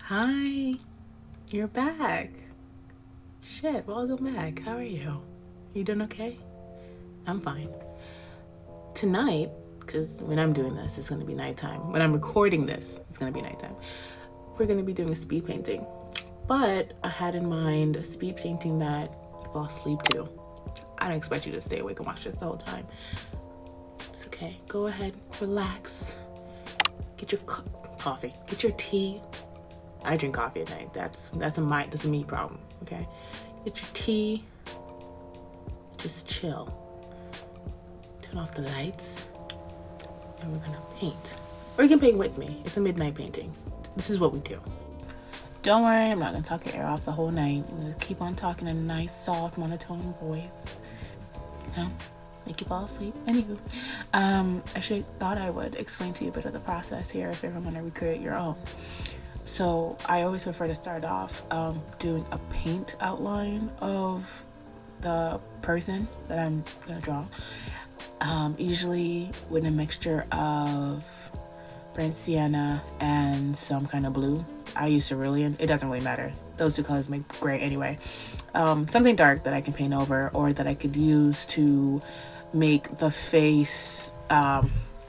Hi, you're back. Shit, welcome back. How are you? You doing okay? I'm fine. Tonight, because when I'm doing this, it's going to be nighttime. When I'm recording this, it's going to be nighttime. We're going to be doing a speed painting. But I had in mind a speed painting that you fall asleep to. I don't expect you to stay awake and watch this the whole time. It's okay. Go ahead, relax. Get your coffee. Get your tea. I drink coffee at night. That's a me problem. Okay, get your tea. Just chill. Turn off the lights, and we're gonna paint. Or you can paint with me. It's a midnight painting. This is what we do. Don't worry, I'm not gonna talk your ear off the whole night. I'm gonna keep on talking in a nice, soft, monotone voice. Make you fall asleep. Anywho, I actually thought I would explain to you a bit of the process here if you're gonna recreate your own. So I always prefer to start off doing a paint outline of the person that I'm gonna draw. Usually with a mixture of burnt sienna and some kind of blue. I use cerulean. It doesn't really matter. Those two colors make gray anyway. Something dark that I can paint over, or that I could use to make the face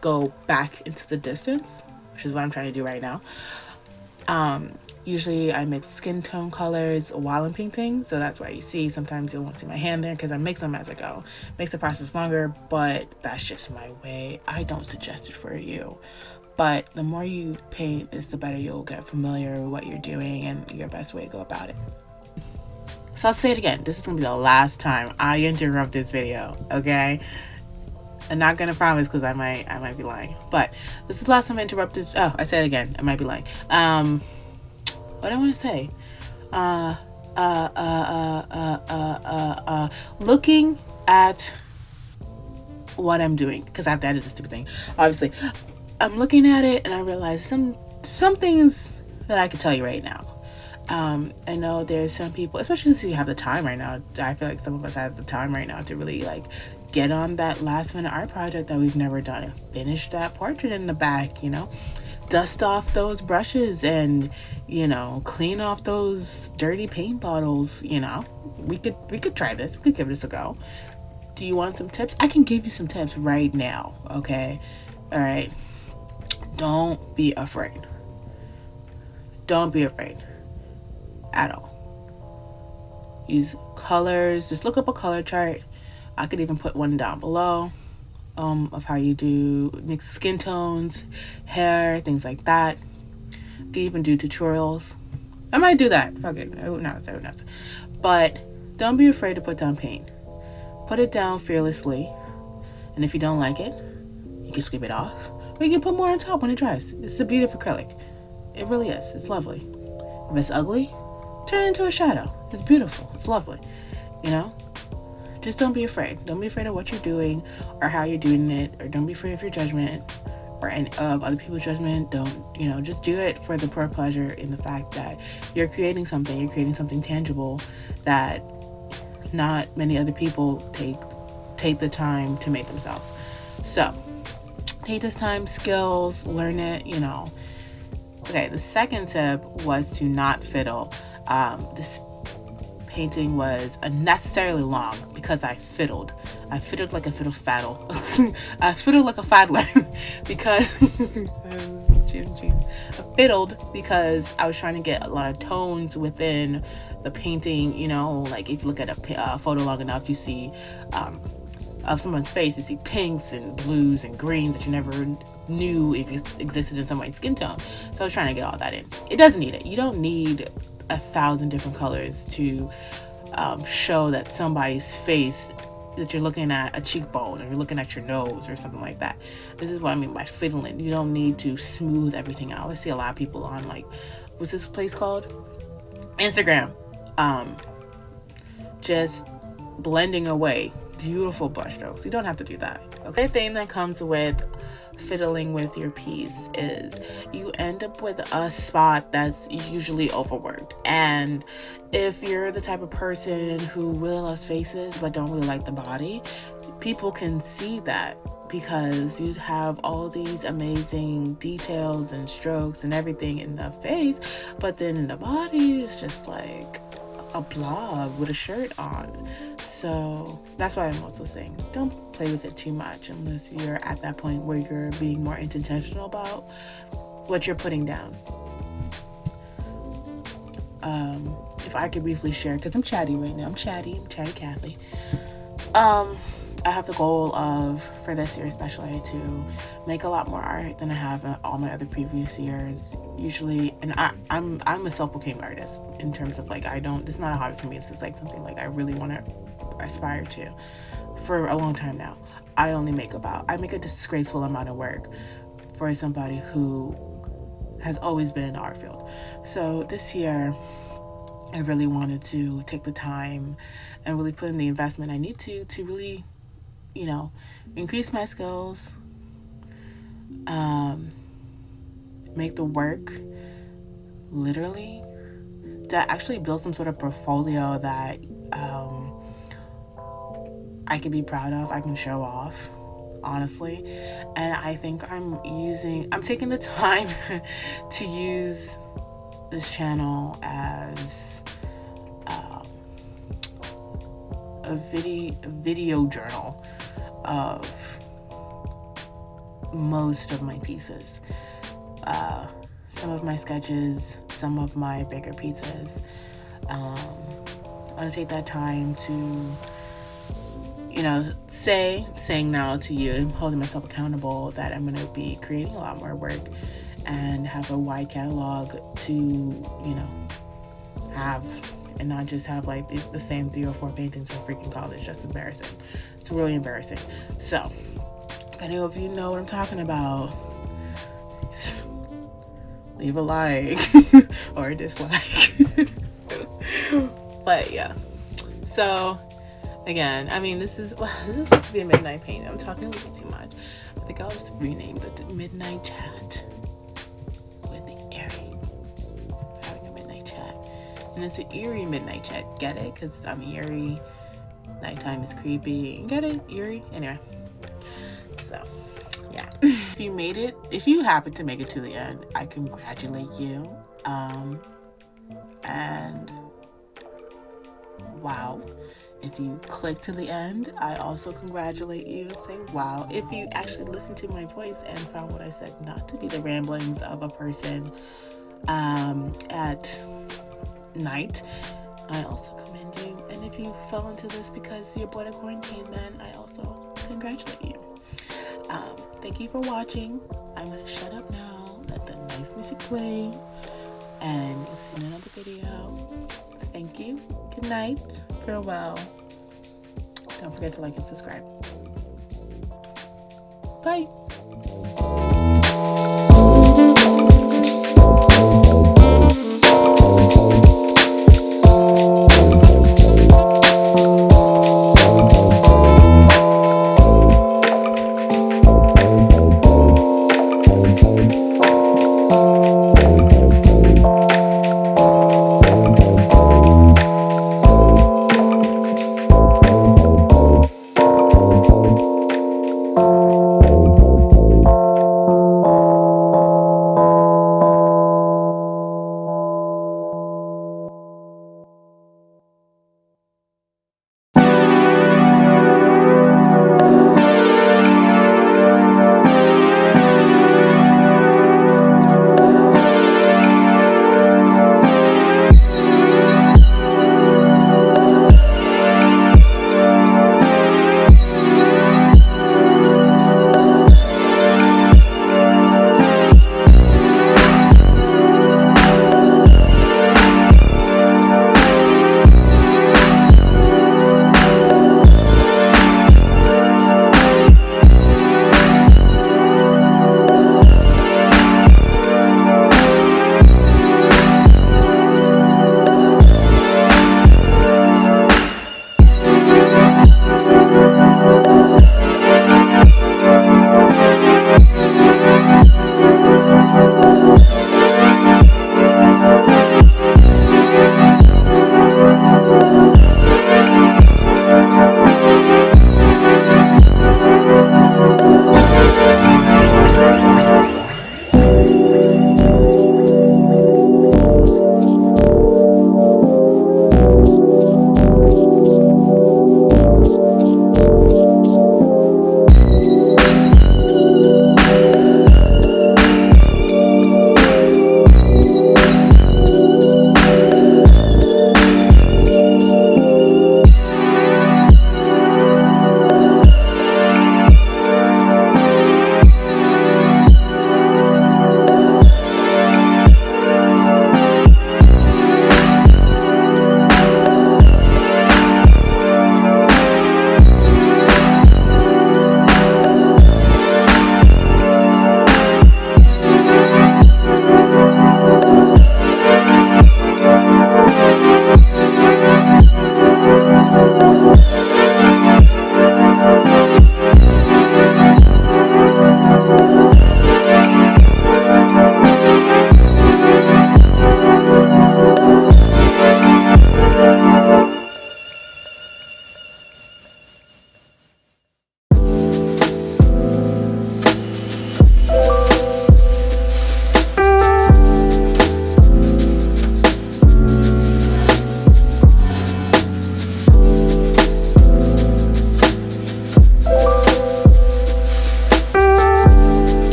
go back into the distance, which is what I'm trying to do right now. Usually I mix skin tone colors while I'm painting, so that's why you see sometimes you won't see my hand there, because I mix them as I go. Makes the process longer, but that's just my way. I don't suggest it for you, but the more you paint is the better you'll get familiar with what you're doing and your best way to go about it. So I'll say it again, this is gonna be the last time I interrupt this video, okay? I'm not gonna promise, because I might be lying, but this is the last time I interrupt this. Oh, I said it again, I might be lying. What do I want to say? Looking at what I'm doing, because I have to edit this stupid thing. Obviously, I'm looking at it and I realize some things that I could tell you right now. I know there's some people, especially since you have the time right now. I feel like some of us have the time right now to really like get on that last minute art project that we've never done and finish that portrait in the back, dust off those brushes and clean off those dirty paint bottles. We could try this. We could give this a go. Do you want some tips? I can give you some tips right now. Okay, all right. Don't be afraid at all. Use colors. Just look up a color chart. I could even put one down below of how you do mix skin tones, hair, things like that. You can even do tutorials. I might do that. Fuck it. Who knows? But don't be afraid to put down paint. Put it down fearlessly. And if you don't like it, you can scrape it off. Or you can put more on top when it dries. It's a beautiful acrylic. It really is. It's lovely. If it's ugly, turn it into a shadow. It's beautiful. It's lovely. Just don't be afraid. Don't be afraid of what you're doing or how you're doing it, or don't be afraid of your judgment or any of other people's judgment. Don't, just do it for the pure pleasure in the fact that you're creating something tangible that not many other people take the time to make themselves. So take this time, skills, learn it, Okay, the second tip was to not fiddle. This painting was unnecessarily long because I fiddled. I fiddled like a fiddle faddle. I fiddled like a faddler because I fiddled because I was trying to get a lot of tones within the painting. Like if you look at a photo long enough, you see of someone's face, you see pinks and blues and greens that you never knew if it existed in somebody's skin tone. So I was trying to get all that in. It doesn't need it. You don't need 1,000 different colors to show that somebody's face, that you're looking at a cheekbone or you're looking at your nose or something like that. This is what I mean by fiddling. You don't need to smooth everything out. I see a lot of people on what's this place called? Instagram. Just blending away beautiful brush strokes. You don't have to do that. Okay, thing that comes with fiddling with your piece is you end up with a spot that's usually overworked. And if you're the type of person who really loves faces but don't really like the body, people can see that. because you have all these amazing details and strokes and everything in the face, but then in the body it's just like a blob with a shirt on. So that's why I'm also saying don't play with it too much unless you're at that point where you're being more intentional about what you're putting down. If I could briefly share, because I'm chatty right now, I'm chatty Kathy. I have the goal of, for this year especially, to make a lot more art than I have in all my other previous years. Usually, and I'm a self-proclaimed artist in terms of like, it's not a hobby for me. It's just like something like I really want to aspire to for a long time now. I make a disgraceful amount of work for somebody who has always been in the art field. So this year, I really wanted to take the time and really put in the investment I need to really, increase my skills, make the work literally, to actually build some sort of portfolio that I can be proud of, I can show off, honestly. And I think I'm taking the time to use this channel as a video journal of most of my pieces, some of my sketches, some of my bigger pieces. I want to take that time to saying now to you, and holding myself accountable, that I'm going to be creating a lot more work and have a wide catalog to have, and not just have like the same 3 or 4 paintings from freaking college. Just embarrassing. It's really embarrassing. So if any of you know what I'm talking about, leave a like or a dislike. But yeah, so again, this is supposed to be a midnight painting. I'm talking a little bit too much. I think I'll just rename the midnight chat with the eerie. Having a midnight chat. And it's an eerie midnight chat. Get it? Because I'm eerie. Nighttime is creepy. Get it? Eerie? Anyway. So, yeah. If you happen to make it to the end, I congratulate you. And wow. If you click to the end, I also congratulate you and say, wow. If you actually listened to my voice and found what I said not to be the ramblings of a person at night, I also commend you. And if you fell into this because you're bored of quarantine, then I also congratulate you. Thank you for watching. I'm going to shut up now, let the nice music play, and you'll see another video. Thank you. Good night. Farewell. Don't forget to like and subscribe. Bye.